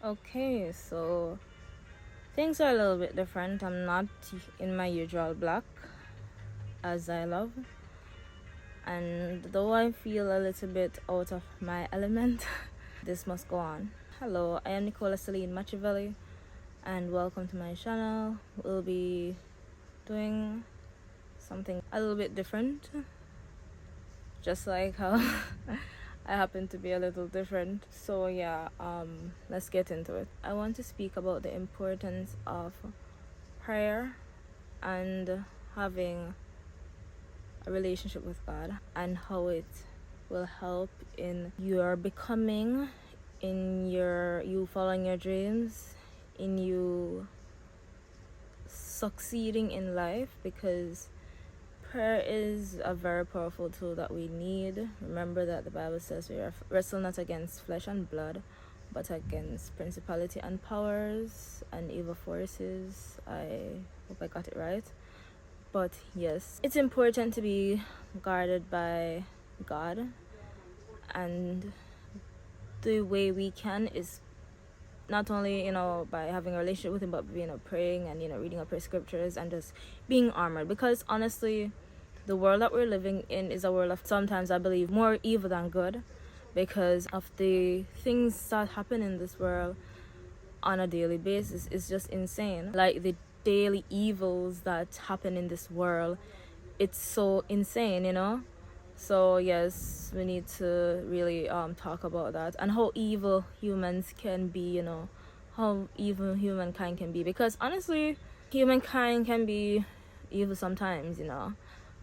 Okay, so things are a little bit different. I'm not in my usual black as I love, and though I feel a little bit out of my element, this must go on. Hello, I am Nicola Celine Machiavelli, and welcome to my channel. We'll be doing something a little bit different, just like how I happen to be a little different. So yeah, let's get into it. I want to speak about the importance of prayer and having a relationship with God, and how it will help in your becoming, in you following your dreams, in you succeeding in life, because prayer is a very powerful tool that we need. Remember that the Bible says we wrestle not against flesh and blood, but against principality and powers and evil forces. I hope I got it right. But yes, it's important to be guarded by God, and the way we can is not only by having a relationship with him, but praying and reading up our scriptures and just being armored, because honestly the world that we're living in is a world of, sometimes I believe, more evil than good, because of the things that happen in this world on a daily basis is just insane. Like the daily evils that happen in this world, it's so insane. So yes, we need to really talk about that, and how evil humans can be, how evil humankind can be, because honestly humankind can be evil sometimes,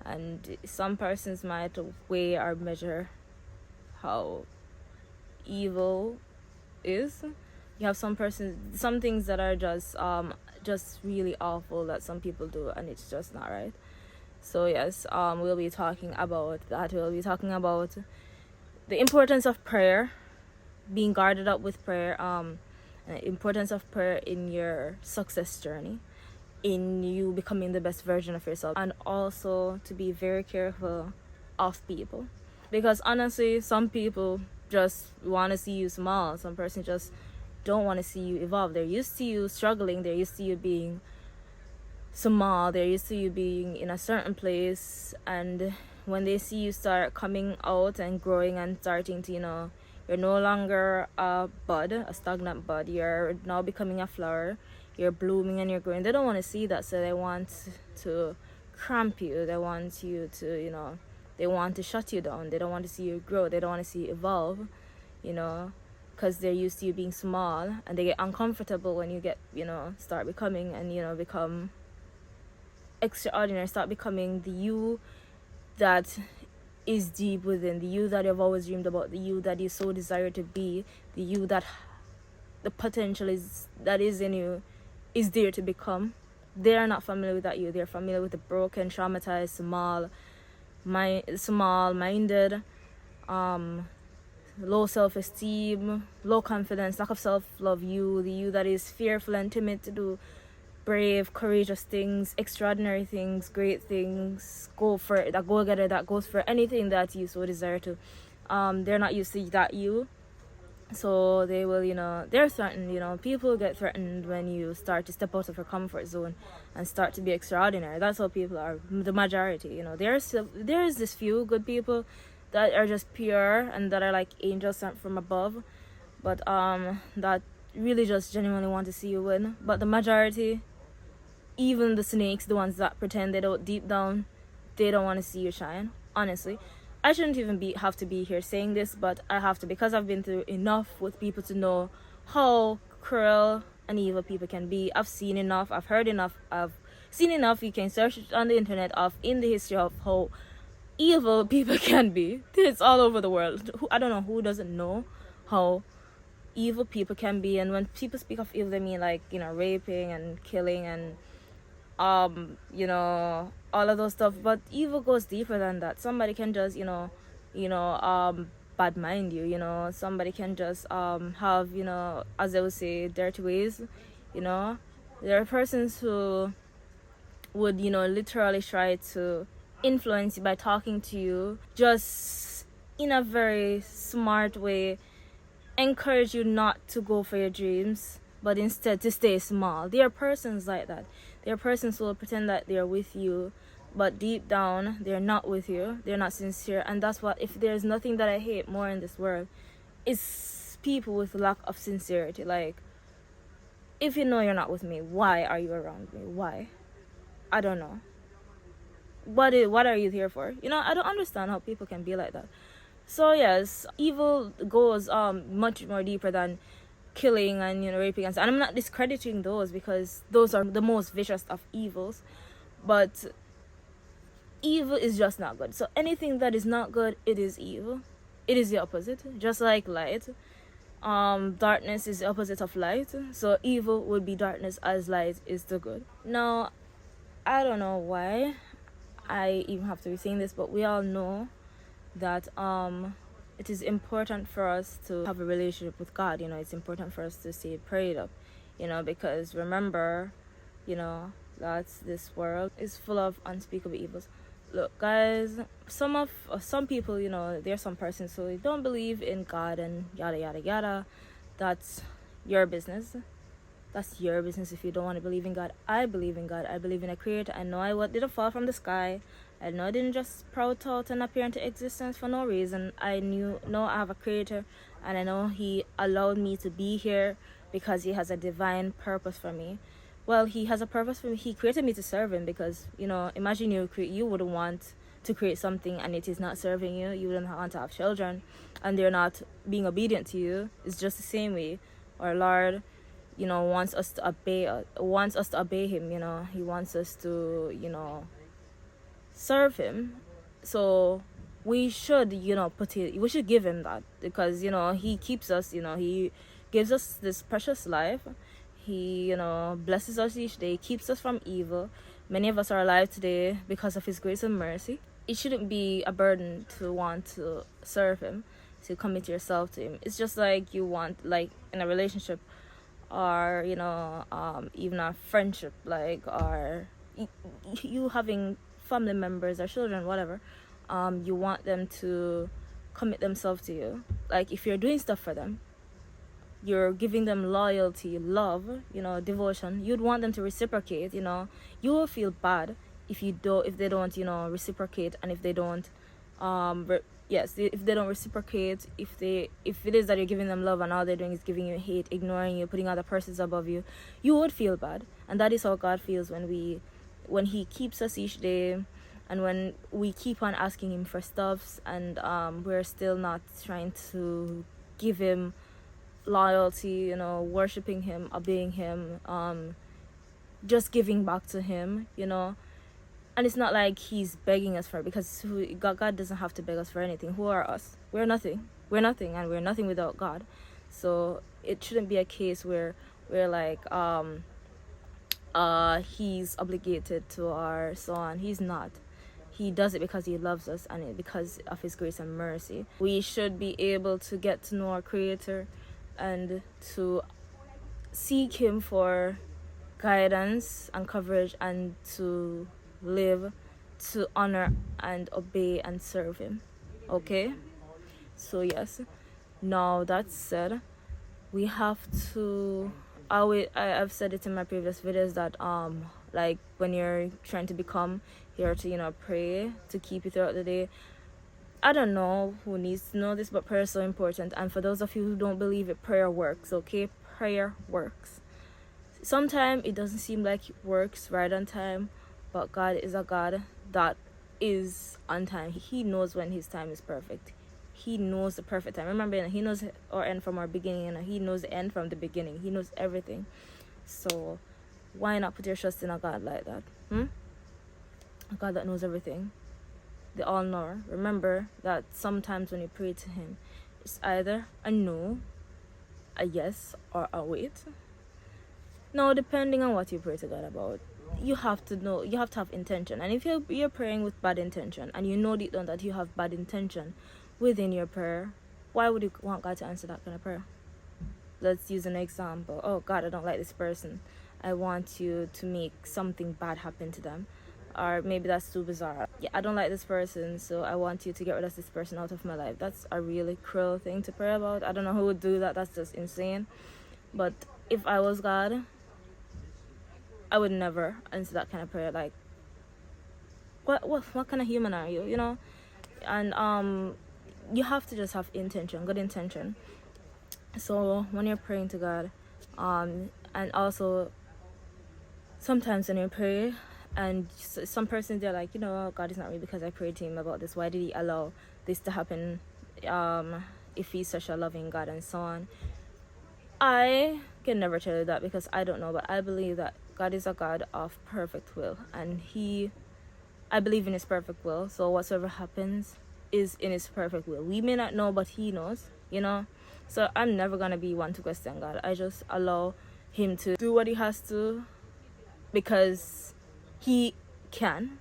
and some persons might weigh or measure how evil is. You have some persons, some things that are just really awful that some people do, and it's just not right. So yes, we'll be talking about that. We'll be talking about the importance of prayer, being guarded up with prayer, and the importance of prayer in your success journey, in you becoming the best version of yourself, and also to be very careful of people, because honestly some people just want to see you small. Some person just don't want to see you evolve. They're used to you struggling, they're used to you being small, they're used to you being in a certain place, and when they see you start coming out and growing and starting to, you're no longer a bud, a stagnant bud, you're now becoming a flower, you're blooming and you're growing, they don't want to see that. So they want to cramp you, they want you to, they want to shut you down, they don't want to see you grow, they don't want to see you evolve, because they're used to you being small, and they get uncomfortable when you get, start becoming and become extraordinary, start becoming the you that is deep within, the you that you've always dreamed about, the you that you so desire to be, the you that the potential that is in you is there to become. They are not familiar with that you. They're familiar with the broken, traumatized, small-minded, low self-esteem, low confidence, lack of self-love you, the you that is fearful and timid to do brave, courageous things, extraordinary things, great things, go for it, that go getter, that goes for anything that you so desire to. They're not used to that you, so they will, they're threatened. People get threatened when you start to step out of your comfort zone and start to be extraordinary. That's how people are, the majority. There's this few good people that are just pure and that are like angels sent from above, but that really just genuinely want to see you win. But the majority, even the snakes, the ones that pretend, they don't, deep down they don't want to see you shine. Honestly, I shouldn't even have to be here saying this, but I have to, because I've been through enough with people to know how cruel and evil people can be. I've seen enough, I've heard enough, I've seen enough. You can search it on the internet of in the history of how evil people can be. It's all over the world. I don't know who doesn't know how evil people can be. And when people speak of evil, they mean like, raping and killing and all of those stuff. But evil goes deeper than that. Somebody can just bad mind you. Somebody can just have, as they would say, dirty ways. There are persons who would literally try to influence you by talking to you just in a very smart way, encourage you not to go for your dreams, but instead to stay small. There are persons like that. There are persons who will pretend that they're with you, but deep down they're not with you. They're not sincere, and that's what. If there's nothing that I hate more in this world, it's people with lack of sincerity. Like, if you know you're not with me, why are you around me? Why? I don't know. What are you here for? I don't understand how people can be like that. So yes, evil goes much more deeper than killing and raping and I'm not discrediting those, because those are the most vicious of evils, but evil is just not good. So anything that is not good, it is evil. It is the opposite, just like light. Darkness is the opposite of light, so evil would be darkness as light is the good. Now, I don't know why I even have to be saying this, but we all know that it is important for us to have a relationship with God. It's important for us to stay prayed up, because remember, that this world is full of unspeakable evils. Look, guys, some people, there are some persons who don't believe in God and yada yada yada. That's your business. That's your business if you don't want to believe in God. I believe in God. I believe in a creator. I know I didn't fall from the sky. I know I didn't just sprout out and appear into existence for no reason. I know I have a creator, and I know he allowed me to be here because he has a divine purpose for me. Well, he has a purpose for me. He created me to serve him, because, imagine you wouldn't want to create something and it is not serving you. You wouldn't want to have children and they're not being obedient to you. It's just the same way. Our Lord, wants us to obey him. He wants us to, serve him. So we should, we should give him that, because, he keeps us, he gives us this precious life. He, blesses us each day, keeps us from evil. Many of us are alive today because of his grace and mercy. It shouldn't be a burden to want to serve him, to commit yourself to him. It's just like you want, like in a relationship, or even a friendship, like, or you having family members or children, whatever. You want them to commit themselves to you. Like, if you're doing stuff for them, you're giving them loyalty, love, devotion, you'd want them to reciprocate. You will feel bad if they don't reciprocate, and if they don't if they don't reciprocate, if it is that you're giving them love and all they're doing is giving you hate, ignoring you, putting other persons above you, you would feel bad. And that is how God feels when he keeps us each day, and when we keep on asking him for stuffs, and we're still not trying to give him loyalty, worshiping him, obeying him, just giving back to him, and it's not like he's begging us for it, because God doesn't have to beg us for anything. Who are us? We're nothing, and we're nothing without God. So it shouldn't be a case where we're like he's obligated to our son. He's not. He does it because he loves us, and because of his grace and mercy. We should be able to get to know our creator and to seek him for guidance and coverage, and to live to honor and obey and serve him. Okay? So yes, now that said, we have to I've said it in my previous videos that like when you're trying to become, you have to pray to keep you throughout the day. I don't know who needs to know this, but prayer is so important. And for those of you who don't believe it, prayer works. Okay? Prayer works. Sometimes it doesn't seem like it works right on time, but God is a God that is on time. He knows when his time is perfect. He knows the perfect time. Remember, he knows our end from our beginning, and he knows the end from the beginning. He knows everything. So why not put your trust in a God like that? A God that knows everything, the all-knower. Remember that sometimes when you pray to him, it's either a no, a yes, or a wait. Now, depending on what you pray to God about, you have to know, you have to have intention. And if you're praying with bad intention, and you know deep down that you have bad intention within your prayer, why would you want God to answer that kind of prayer? Let's use an example. Oh God, I don't like this person. I want you to make something bad happen to them. or maybe that's too bizarre. Yeah, I don't like this person, so I want you to get rid of this person out of my life. That's a really cruel thing to pray about. I don't know who would do that. That's just insane. But if I was God, I would never answer that kind of prayer. Like, what kind of human are you? You know, and you have to just have intention, good intention. So when you're praying to God, and also sometimes when you pray, and some persons, they're like, God is not real because I prayed to him about this. Why did he allow this to happen? If he's such a loving God and so on. I can never tell you that because I don't know, but I believe that God is a God of perfect will, and I believe in his perfect will. So whatsoever happens is in his perfect will. We may not know, but he knows, So I'm never gonna be one to question God. I just allow him to do what he has to because he can,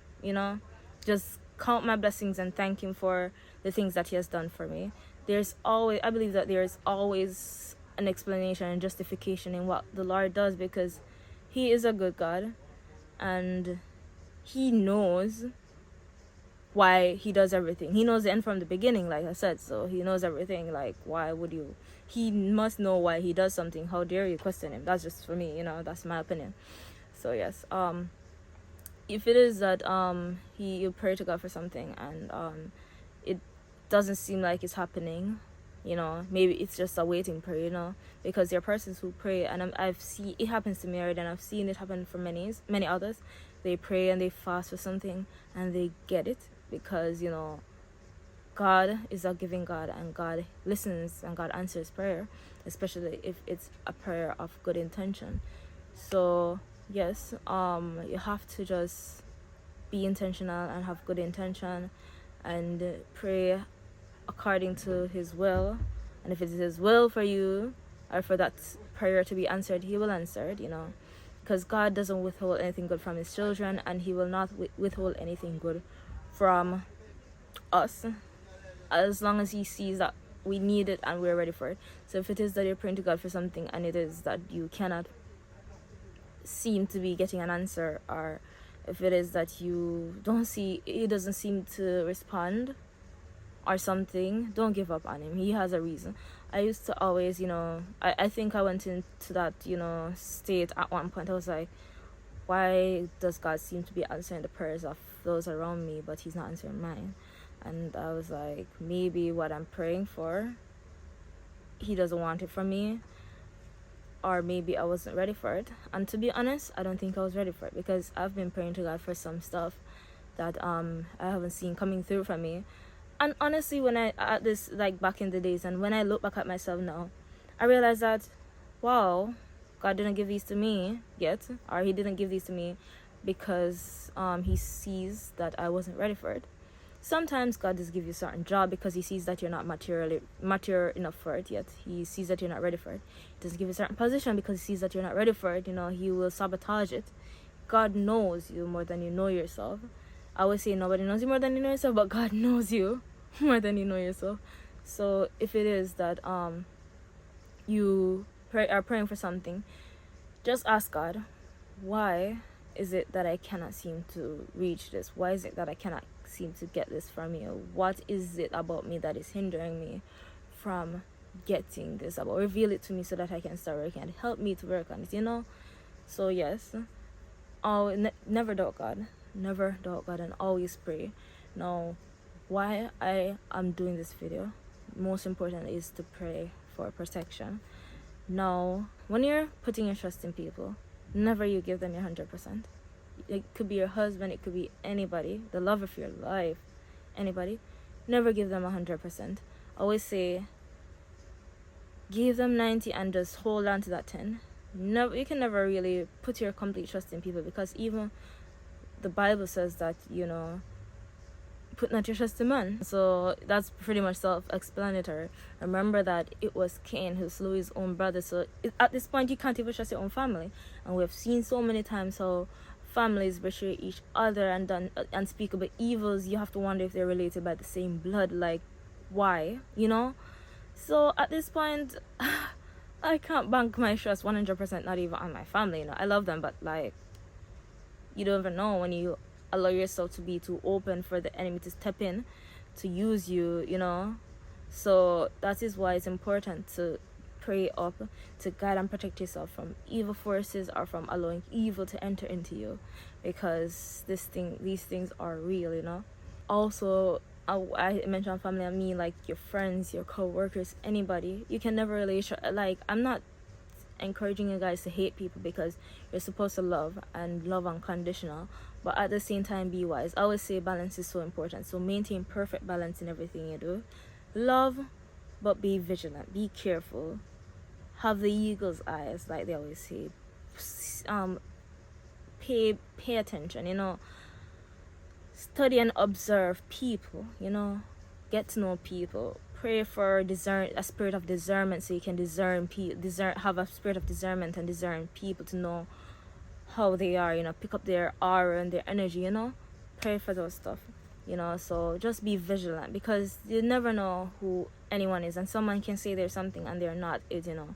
Just count my blessings and thank him for the things that he has done for me. I believe that there's always an explanation and justification in what the Lord does because he is a good God and he knows why he does everything. He knows the end from the beginning, like I said, so he knows everything. Like, why would you? He must know why he does something. How dare you question him? That's just for me, that's my opinion. So yes, if it is that you pray to God for something and it doesn't seem like it's happening, maybe it's just a waiting prayer, because there are persons who pray, and I've seen it happens to me already, and I've seen it happen for many others. They pray and they fast for something and they get it because God is a giving God, and God listens and God answers prayer, especially if it's a prayer of good intention. So yes, you have to just be intentional and have good intention and pray according to his will. And if it is his will for you or for that prayer to be answered, he will answer it, because God doesn't withhold anything good from his children, and he will not withhold anything good from us as long as he sees that we need it and we're ready for it. So if it is that you're praying to God for something and it is that you cannot seem to be getting an answer, or if it is that you don't see, he doesn't seem to respond or something, don't give up on him. He has a reason. I used to always, I think I went into that, state at one point. I was like, why does God seem to be answering the prayers of those around me, but he's not answering mine? And I was like, maybe what I'm praying for, he doesn't want it from me, or maybe I wasn't ready for it. And to be honest, I don't think I was ready for it, because I've been praying to God for some stuff that I haven't seen coming through for me. And honestly, when I at this, like back in the days, and when I look back at myself now, I realize that, wow, God didn't give these to me yet, or he didn't give these to me because he sees that I wasn't ready for it. Sometimes God does give you a certain job because he sees that you're not mature enough for it yet. He sees that you're not ready for it. He doesn't give you a certain position because he sees that you're not ready for it. He will sabotage it. God knows you more than you know yourself. I always say nobody knows you more than you know yourself, but God knows you more than you know yourself. So if it is that you are praying for something, just ask God, why is it that I cannot seem to reach this? Why is it that I cannot seem to get this from you? What is it about me that is hindering me from getting this about? Reveal it to me so that I can start working, and help me to work on it, So yes, never doubt God. Never doubt God, and always pray. Now, why I am doing this video, most important, is to pray for protection. Now, when you're putting your trust in people, never you give them your 100%. It could be your husband, it could be anybody, the love of your life, anybody. Never give them 100%. Always say, give them 90 and just hold on to that 10. You can never really put your complete trust in people, because even the Bible says that, put not your trust in man. So that's pretty much self-explanatory. Remember that it was Cain who slew his own brother. So at this point, you can't even trust your own family. And we've seen so many times how families betray each other and done unspeakable evils. You have to wonder if they're related by the same blood. Like, why? So at this point, I can't bank my trust 100%, not even on my family. I love them, but like, you don't even know when you allow yourself to be too open for the enemy to step in to use you, you know. So that is why it's important to pray up, to guide and protect yourself from evil forces or from allowing evil to enter into you, because these things are real, you know. Also, I mentioned family. I mean, like your friends, your co-workers, anybody. You can never really like, I'm not encouraging you guys to hate people, because you're supposed to love and love unconditional, but at the same time be wise. I always say balance is so important, so maintain perfect balance in everything you do. Love, but be vigilant, be careful, have the eagle's eyes, like they always say. Pay attention, you know. Study and observe people, you know. Get to know people. Pray for a spirit of discernment, so you can have a spirit of discernment and discern people to know how they are, you know. Pick up their aura and their energy, you know. Pray for those stuff, you know. So just be vigilant, because you never know who anyone is, and someone can say there's something and they're not. It, you know,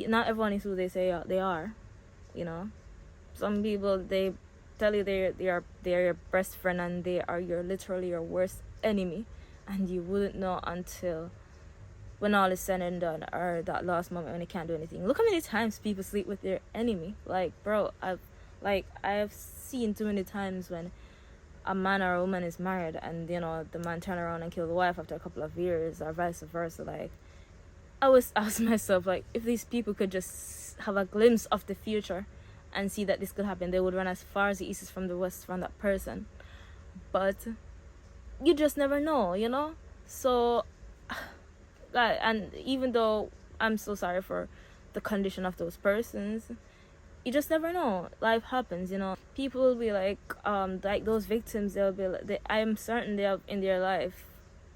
not everyone is who they say they are, you know. Some people, they tell you they're your best friend, and they are literally your worst enemy, and you wouldn't know until when all is said and done, or that last moment when they can't do anything. Look how many times people sleep with their enemy. Like, bro, I've seen too many times when a man or a woman is married, and you know, the man turn around and kill the wife after a couple of years, or vice versa. Like, I always ask myself, like, if these people could just have a glimpse of the future and see that this could happen, they would run as far as the east is from the west from that person. But you just never know, you know. So God, and even though I'm so sorry for the condition of those persons, you just never know. Life happens, you know. People will be like those victims, they'll be like, I am certain they have in their life,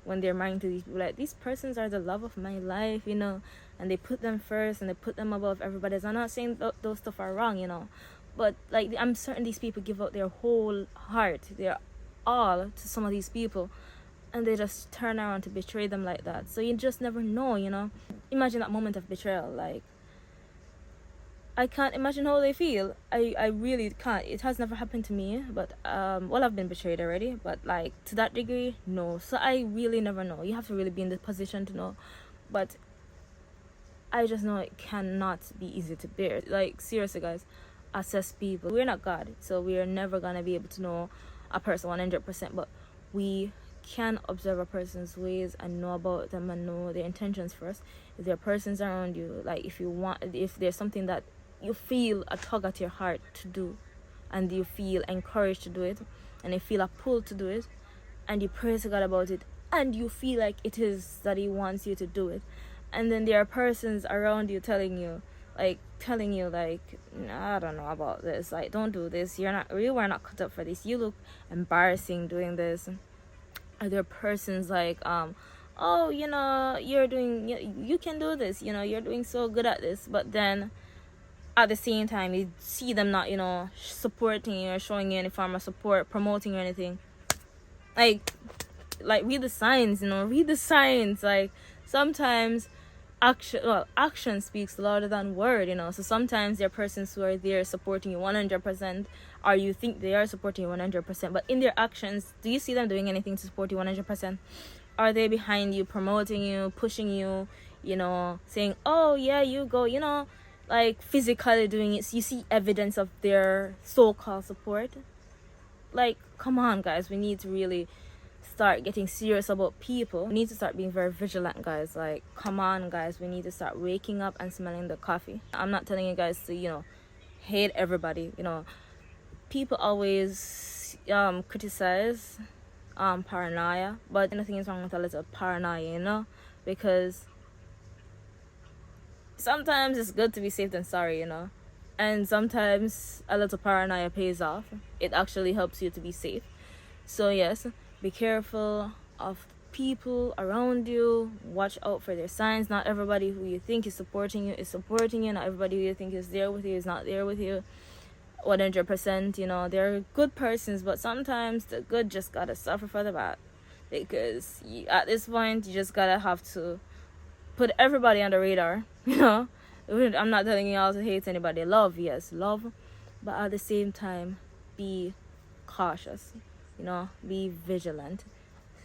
when they're married to these people, like, these persons are the love of my life, you know, and they put them first and they put them above everybody else. I'm not saying those stuff are wrong, you know, but like, I'm certain these people give out their whole heart, their all to some of these people, and they just turn around to betray them like that. So you just never know, you know. Imagine that moment of betrayal. Like, I can't imagine how they feel. I really can't. It has never happened to me, but well, I've been betrayed already, but like to that degree, no. So I really never know. You have to really be in the position to know, but I just know it cannot be easy to bear. Like, seriously, guys, assess people. We're not God, so we are never gonna be able to know a person 100%, but we can observe a person's ways and know about them and know their intentions first. If there are persons around you, like, if there's something that you feel a tug at your heart to do, and you feel encouraged to do it, and you feel a pull to do it, and you pray to God about it, and you feel like it is that He wants you to do it, and then there are persons around you telling you like, I don't know about this, like, don't do this, you were not cut up for this, you look embarrassing doing this. Are there persons like, oh, you know, you can do this, you know, you're doing so good at this, but then at the same time you see them not, you know, supporting you or showing you any form of support, promoting or anything. Like read the signs, you know, like, sometimes action speaks louder than word, you know. So sometimes there are persons who are there supporting you 100%, or you think they are supporting you 100%, but in their actions, do you see them doing anything to support you 100%? Are they behind you, promoting you, pushing you, you know, saying, oh yeah, you go, you know, like physically doing it? So you see evidence of their so-called support. Like, come on, guys, we need to really start getting serious about people. We need to start being very vigilant, guys. Like, come on, guys, we need to start waking up and smelling the coffee. I'm not telling you guys to, you know, hate everybody, you know. People always criticize paranoia, but nothing is wrong with a little paranoia, you know, because sometimes it's good to be safe than sorry, you know, and sometimes a little paranoia pays off. It actually helps you to be safe. So yes, be careful of people around you. Watch out for their signs. Not everybody who you think is supporting you is supporting you. Not everybody who you think is there with you is not there with you 100%. You know, they're good persons, but sometimes the good just gotta suffer for the bad, because at this point you just gotta have to put everybody on the radar. You know, I'm not telling you all to hate anybody. Love, yes, love, but at the same time, be cautious, be vigilant.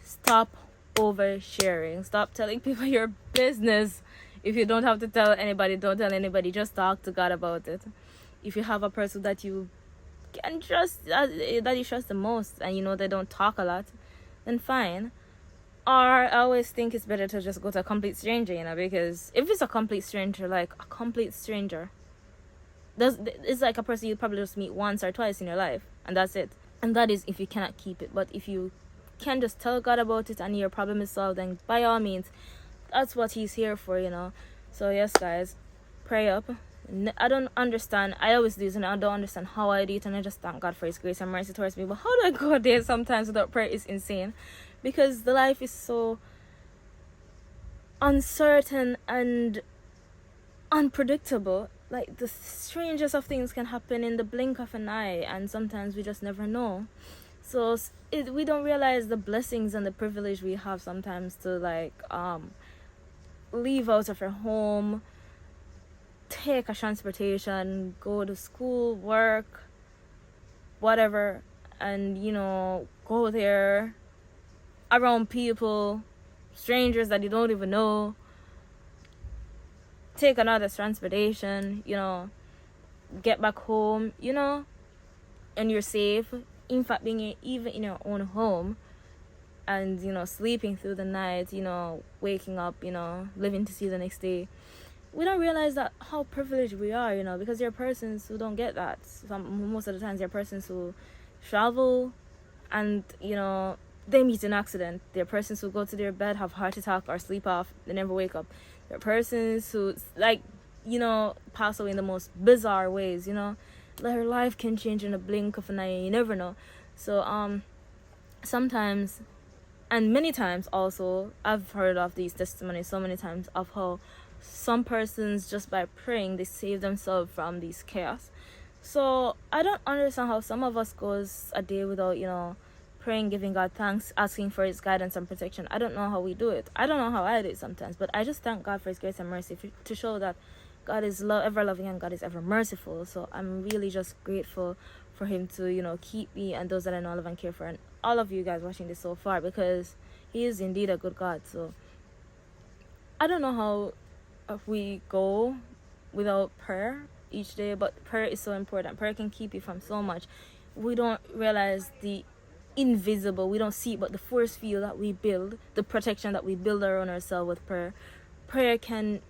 Stop oversharing. Stop telling people your business. If you don't have to tell anybody, don't tell anybody. Just talk to God about it. If you have a person that you can trust, that you trust the most, and they don't talk a lot, then fine. Or I always think it's better to just go to a complete stranger, because if it's a complete stranger, it's like a person you probably just meet once or twice in your life, and that's it. And that is if you cannot keep it. But if you can just tell God about it and your problem is solved, then by all means, that's what he's here for. So yes, guys, pray up. I don't understand. I always do this, and I don't understand how I do it, and I just thank God for his grace and mercy towards me. But how do I go there sometimes without prayer is insane, because the life is so uncertain and unpredictable. Like, the strangest of things can happen in the blink of an eye, and sometimes we just never know. So we don't realize the blessings and the privilege we have sometimes to leave out of our home, take a transportation, go to school, work, whatever, and go there around people, strangers that you don't even know, take another transportation, get back home, and you're safe. In fact, being even in your own home, and sleeping through the night, waking up, living to see the next day. We don't realize that how privileged we are, because there are persons who don't get that. Most of the times there are persons who travel and they meet an accident. There are persons who go to their bed, have heart attack or sleep off, they never wake up. There are persons who pass away in the most bizarre ways. Their life can change in a blink of an eye, and you never know. So sometimes, and many times also, I've heard of these testimonies so many times of how some persons, just by praying, they save themselves from these chaos. So I don't understand how some of us goes a day without praying, giving God thanks, asking for his guidance and protection. I don't know how we do it. I don't know how I do it sometimes, but I just thank God for his grace and mercy to show that God is ever loving and God is ever merciful. So I'm really just grateful for him to keep me and those that I know, love and care for, and all of you guys watching this so far, because he is indeed a good God. So I don't know how we go without prayer each day, but prayer is so important. Prayer can keep you from so much. We don't realize the invisible, we don't see it, but the force field that we build, the protection that we build around ourselves with prayer can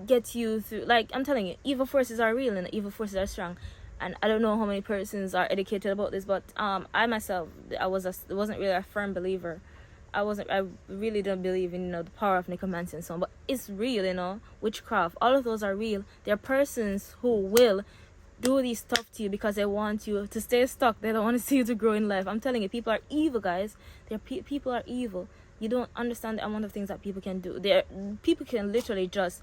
get you through. Like, I'm telling you, evil forces are real and evil forces are strong. And I don't know how many persons are educated about this, but I myself, wasn't really a firm believer. I really don't believe in the power of necromancy and so on, but it's real. Witchcraft, all of those are real. There are persons who will do this stuff to you because they want you to stay stuck. They don't want to see you to grow in life. I'm telling you, people are evil, guys. People are evil. You don't understand the amount of things that people can do. People can literally just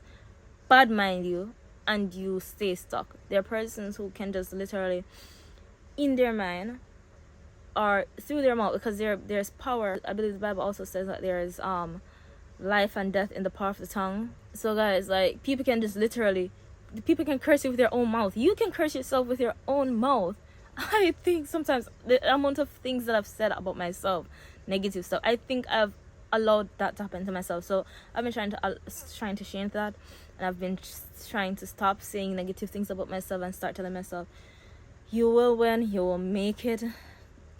bad mind you and you stay stuck. There are persons who can just literally, in their mind or through their mouth, because there's power. I believe the Bible also says that there is life and death in the power of the tongue. So guys, people can just literally, people can curse you with their own mouth. You can curse yourself with your own mouth. I think sometimes the amount of things that I've said about myself, negative stuff, I think I've allowed that to happen to myself. So I've been trying to change that, and I've been trying to stop saying negative things about myself and start telling myself, you will win, you will make it,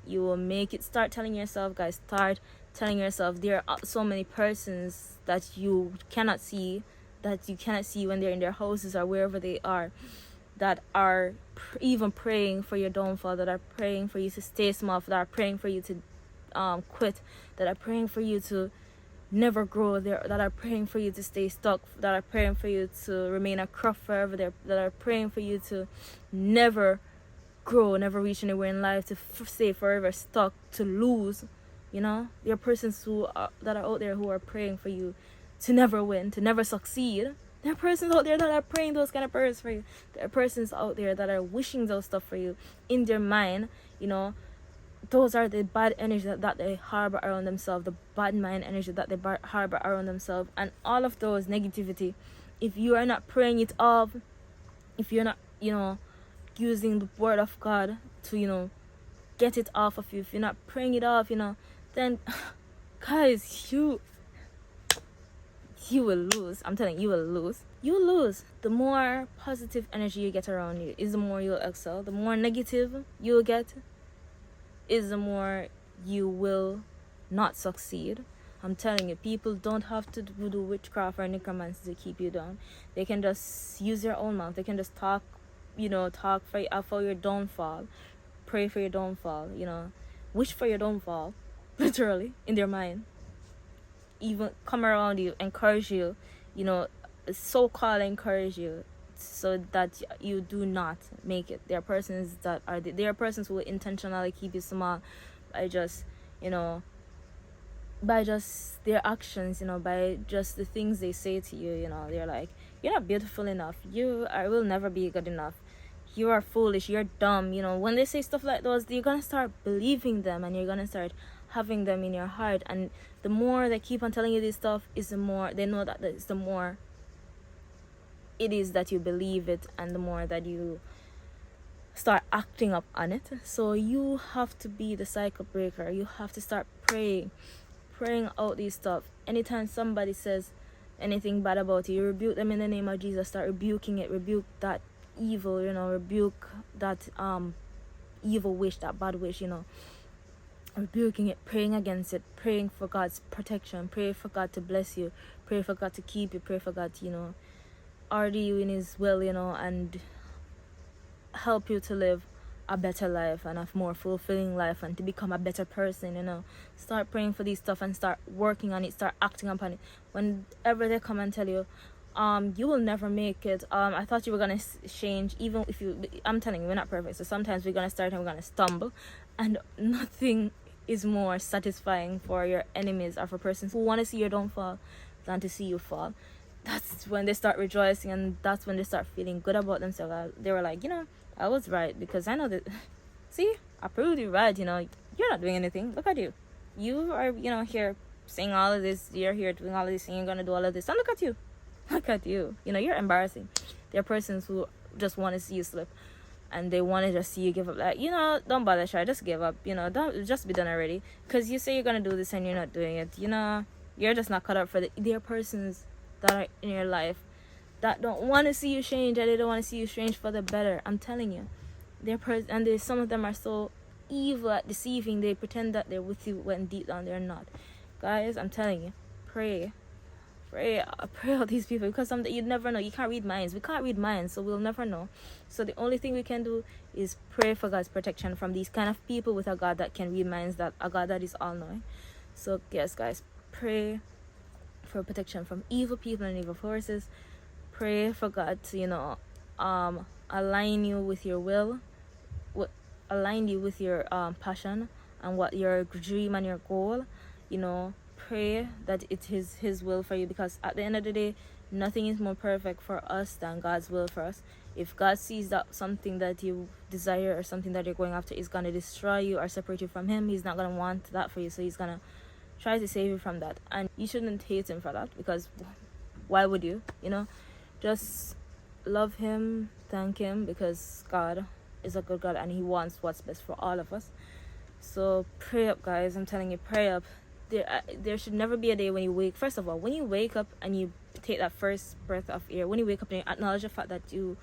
you will make it. Start telling yourself, guys, start telling yourself. There are so many persons that you cannot see when they're in their houses or wherever they are, that are even praying for your downfall, that are praying for you to stay small, that are praying for you to quit, that are praying for you to never grow, that are praying for you to stay stuck, that are praying for you to remain a crop forever, that are praying for you to never grow, never reach anywhere in life, to stay forever stuck, to lose. There are persons that are out there who are praying for you to never win, to never succeed. There are persons out there that are praying those kind of prayers for you. There are persons out there that are wishing those stuff for you in their mind. Those are the bad energy that they harbor around themselves, the bad mind energy that they harbor around themselves, and all of those negativity. If you are not praying it off, if you're not, using the word of God to, get it off of you, if you're not praying it off, then guys, you will lose. I'm telling you, you will lose. You will lose. The more positive energy you get around you is the more you'll excel. The more negative you'll get is the more you will not succeed. I'm telling you, people don't have to do witchcraft or necromancy to keep you down. They can just use their own mouth. They can just talk, talk for your downfall, pray for your downfall, wish for your downfall, literally, in their mind. Even come around you, encourage you, so-called encourage you, so that you do not make it. There are persons who will intentionally keep you small by just, by just their actions, by just the things they say to you. They're like, you're not beautiful enough, I will never be good enough, you are foolish, you're dumb. When they say stuff like those, you're gonna start believing them, and you're gonna start having them in your heart. And the more they keep on telling you this stuff, is the more they know that it's the more it is that you believe it, and the more that you start acting up on it. So you have to be the cycle breaker. You have to start praying out these stuff. Anytime somebody says anything bad about you, rebuke them in the name of Jesus. Start rebuking it. Rebuke that evil, rebuke that evil wish, that bad wish, rebuking it, praying against it, praying for God's protection, pray for God to bless you, pray for God to keep you, pray for God to, order you in His will, and help you to live a better life and a more fulfilling life, and to become a better person. Start praying for these stuff and start working on it, start acting upon it. Whenever they come and tell you, you will never make it, I thought you were gonna change, even if I'm telling you, we're not perfect, so sometimes we're gonna start and we're gonna stumble, and nothing is more satisfying for your enemies or for persons who want to see your downfall than to see you fall. That's when they start rejoicing, and that's when they start feeling good about themselves. They were like, I was right, because I know that see, I proved you right. You're not doing anything. Look at you. You are, here saying all of this, you're here doing all of this, and you're gonna do all of this, and look at you. Look at you. You're embarrassing. There are persons who just want to see you slip, and they want to just see you give up. Like, don't bother, try, just give up. Don't, just be done already. Because you say you're gonna do this and you're not doing it. You're just not cut up for it. There are persons that are in your life that don't want to see you change, and they don't want to see you change for the better. I'm telling you, some of them are so evil at deceiving. They pretend that they're with you when deep down they're not. Guys, I'm telling you, pray out these people, because you'd never know. You can't read minds. We can't read minds, so we'll never know. So the only thing we can do is pray for God's protection from these kind of people, with a God that can read minds, that a God that is all-knowing. So yes, guys, pray for protection from evil people and evil forces. Pray for God to align you with your will, align you with your passion and what your dream and your goal. Pray that it is His will for you, because at the end of the day, nothing is more perfect for us than God's will for us. If God sees that something that you desire or something that you're going after is going to destroy you or separate you from Him, He's not going to want that for you. So He's going to try to save you from that, and you shouldn't hate Him for that, because why would you? Just love Him, thank Him, because God is a good God, and He wants what's best for all of us. So pray up, guys. I'm telling you, pray up. There should never be a day when you wake. First of all, when you wake up and you take that first breath of air, when you wake up and you acknowledge the fact that you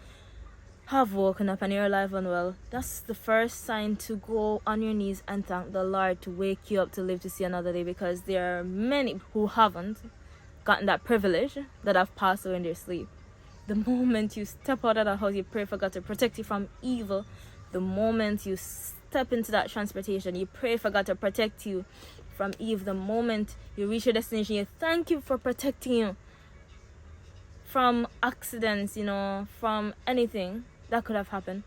have woken up and you're alive and well, that's the first sign to go on your knees and thank the Lord to wake you up to live to see another day, because there are many who haven't gotten that privilege, that have passed away in their sleep. The moment you step out of the house, you pray for God to protect you from evil. The moment you step into that transportation, you pray for God to protect you from evil. The moment you reach your destination, you thank Him for protecting you from accidents, from anything that could have happened.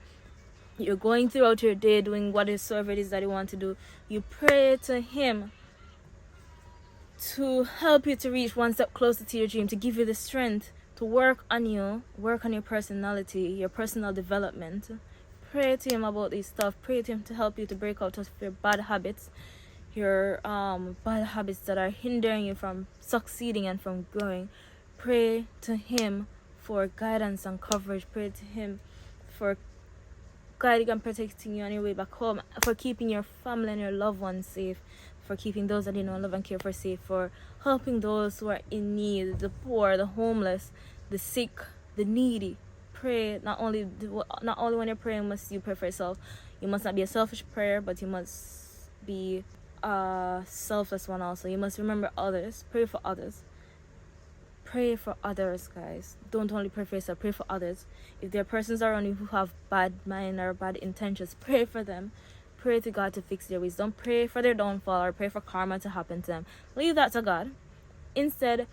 You're going throughout your day doing whatever it is that you want to do. You pray to Him to help you to reach one step closer to your dream, to give you the strength to work on your personality, your personal development. Pray to Him about this stuff. Pray to Him to help you to break out of your bad habits, your bad habits that are hindering you from succeeding and from growing. Pray to Him for guidance and coverage. Pray to Him for guiding and protecting you on your way back home, for keeping your family and your loved ones safe, for keeping those that you know love and care for safe, for helping those who are in need, the poor, the homeless, the sick, the needy. Pray. Not only when you're praying must you pray for yourself. You must not be a selfish prayer, but you must be a selfless one also. You must remember others. Pray for others. Pray for others, guys. Don't only pray for yourself. Pray for others. If there are persons around you who have bad mind or bad intentions, pray for them. Pray to God to fix their ways. Don't pray for their downfall or pray for karma to happen to them. Leave that to God. Instead,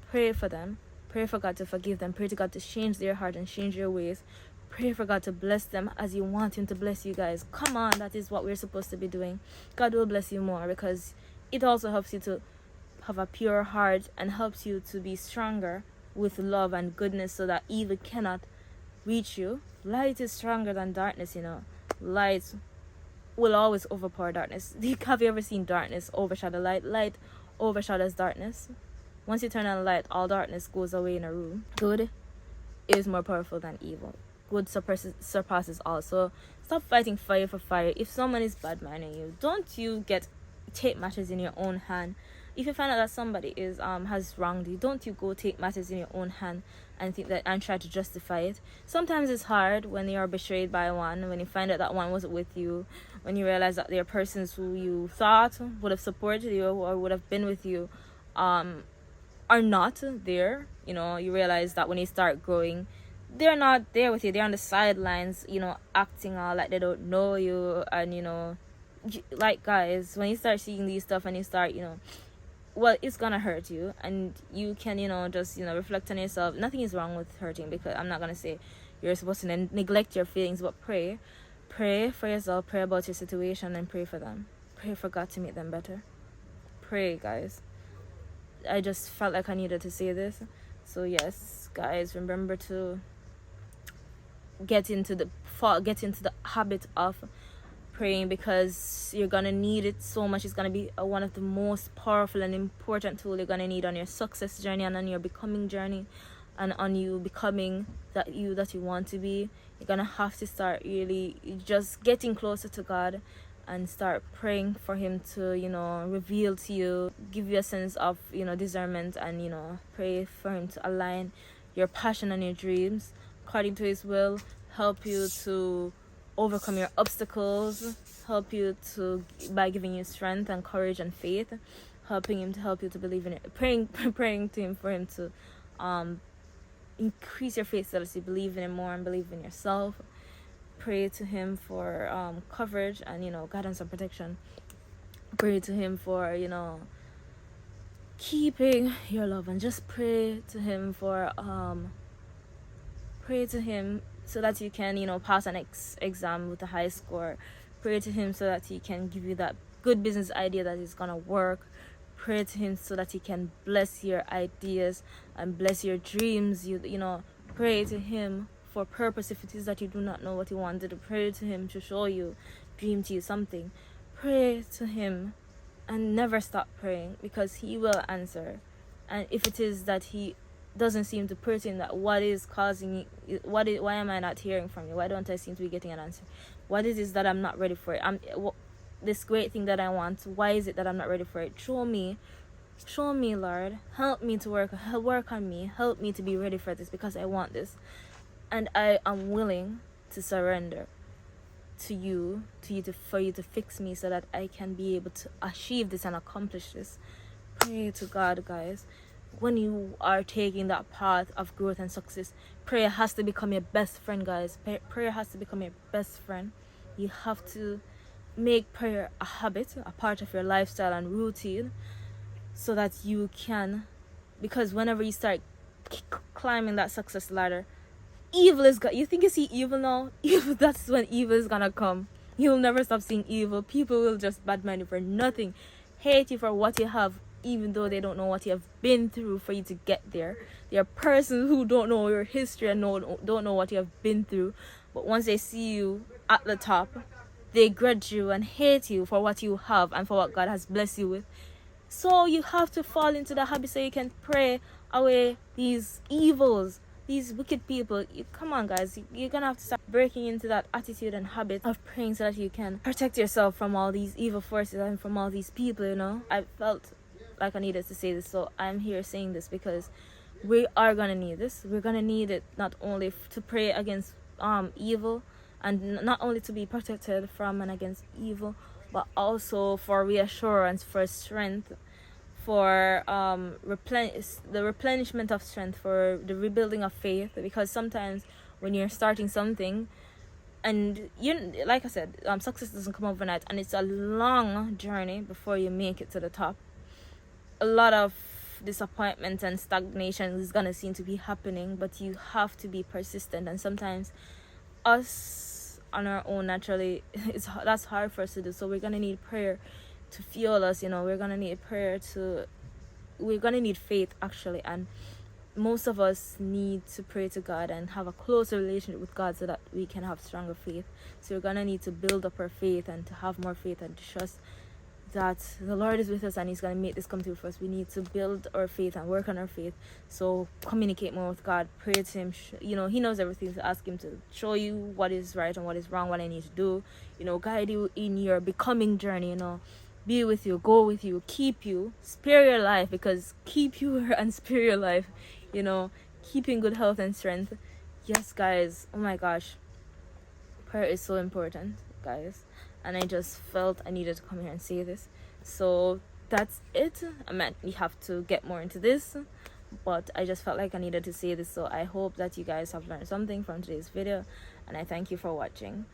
pray for them. Pray for God to forgive them. Pray to God to change their heart and change their ways. Pray for God to bless them as you want Him to bless you, guys. Come on, that is what we're supposed to be doing. God will bless you more, because it also helps you to have a pure heart and helps you to be stronger with love and goodness, so that evil cannot reach you. Light is stronger than darkness, you know. Light will always overpower darkness. Have you ever seen darkness overshadow light? Light overshadows darkness. Once you turn on light, all darkness goes away in a room. Good is more powerful than evil. Good surpasses all. So stop fighting fire for fire. If someone is bad minding you, don't you take matters in your own hand. If you find out that somebody has wronged you, don't you go take matters in your own hand and try to justify it. Sometimes it's hard when you are betrayed by one, when you find out that one wasn't with you, when you realize that there are persons who you thought would have supported you or would have been with you are not there. You know, you realize that when you start growing, they're not there with you. They're on the sidelines, you know, acting all like they don't know you. And, you know, like, guys, when you start seeing these stuff and you start, you know, well, it's gonna hurt you, and you can, you know, just, you know, reflect on yourself. Nothing is wrong with hurting, because I'm not gonna say you're supposed to neglect your feelings, but pray for yourself, pray about your situation, and pray for them. Pray for God to make them better. Pray, guys. I just felt like I needed to say this. So yes, guys, remember to get into the habit of praying, because you're gonna need it so much. It's gonna be one of the most powerful and important tools you're gonna need on your success journey and on your becoming journey, and on you becoming that you want to be. You're gonna have to start really just getting closer to God and start praying for Him to, you know, reveal to you, give you a sense of, you know, discernment, and, you know, pray for Him to align your passion and your dreams according to His will, help you to overcome your obstacles, help you to, by giving you strength and courage and faith, helping Him to help you to believe in it, praying to Him for Him to increase your faith, so that you believe in Him more and believe in yourself. Pray to Him for coverage and, you know, guidance and protection. Pray to Him for, you know, keeping your love, and just pray to Him for pray to Him so that you can, you know, pass an exam with a high score. Pray to Him so that He can give you that good business idea that is gonna work. Pray to Him so that He can bless your ideas and bless your dreams. You know, pray to Him for purpose. If it is that you do not know what you want to do, pray to Him to show you, dream to you something. Pray to Him and never stop praying, because He will answer. And if it is that He doesn't seem to pertain, that what is causing you, why am I not hearing from you? Why don't I seem to be getting an answer? What is it that I'm not ready for it? This great thing that I want, why is it that I'm not ready for it? Show me, Lord. Help me to work on me. Help me to be ready for this, because I want this. And I am willing to surrender to you, for you to fix me, so that I can be able to achieve this and accomplish this. Pray to God, guys. When you are taking that path of growth and success, prayer has to become your best friend, guys. Prayer has to become your best friend. You have to make prayer a habit, a part of your lifestyle and routine, so that you can, because whenever you start climbing that success ladder, evil is you think you see evil now? Evil, that's when evil is gonna come. You'll never stop seeing evil. People will just badmouth you for nothing, hate you for what you have, even though they don't know what you have been through for you to get there. There are persons who don't know your history and don't know what you have been through, but once they see you at the top, they grudge you and hate you for what you have and for what God has blessed you with. So you have to fall into the habit so you can pray away these evils these wicked people, come on guys, you're gonna have to start breaking into that attitude and habit of praying so that you can protect yourself from all these evil forces and from all these people, you know. I felt like I needed to say this, so I'm here saying this because we are gonna need this. We're gonna need it not only to pray against evil, and not only to be protected from and against evil, but also for reassurance, for strength, for the replenishment of strength, for the rebuilding of faith. Because sometimes when you're starting something, and you, like I said, success doesn't come overnight, and it's a long journey before you make it to the top. A lot of disappointment and stagnation is gonna seem to be happening, but you have to be persistent. And sometimes us on our own, naturally, that's hard for us to do. So we're gonna need prayer to fuel us, you know. We're gonna need we're gonna need faith, actually. And most of us need to pray to God and have a closer relationship with God so that we can have stronger faith. So we're gonna need to build up our faith and to have more faith and to trust that the Lord is with us and He's gonna make this come through for us. We need to build our faith and work on our faith. So communicate more with God, pray to Him. You know, He knows everything. So ask Him to show you what is right and what is wrong, what I need to do. You know, guide you in your becoming journey. You know, be with you, go with you, keep you, spare your life, because keep you and spare your life. You know, keep in good health and strength. Yes, guys. Oh my gosh, prayer is so important, guys. And I just felt I needed to come here and say this. So that's it. I meant we have to get more into this, but I just felt like I needed to say this. So I hope that you guys have learned something from today's video, and I thank you for watching.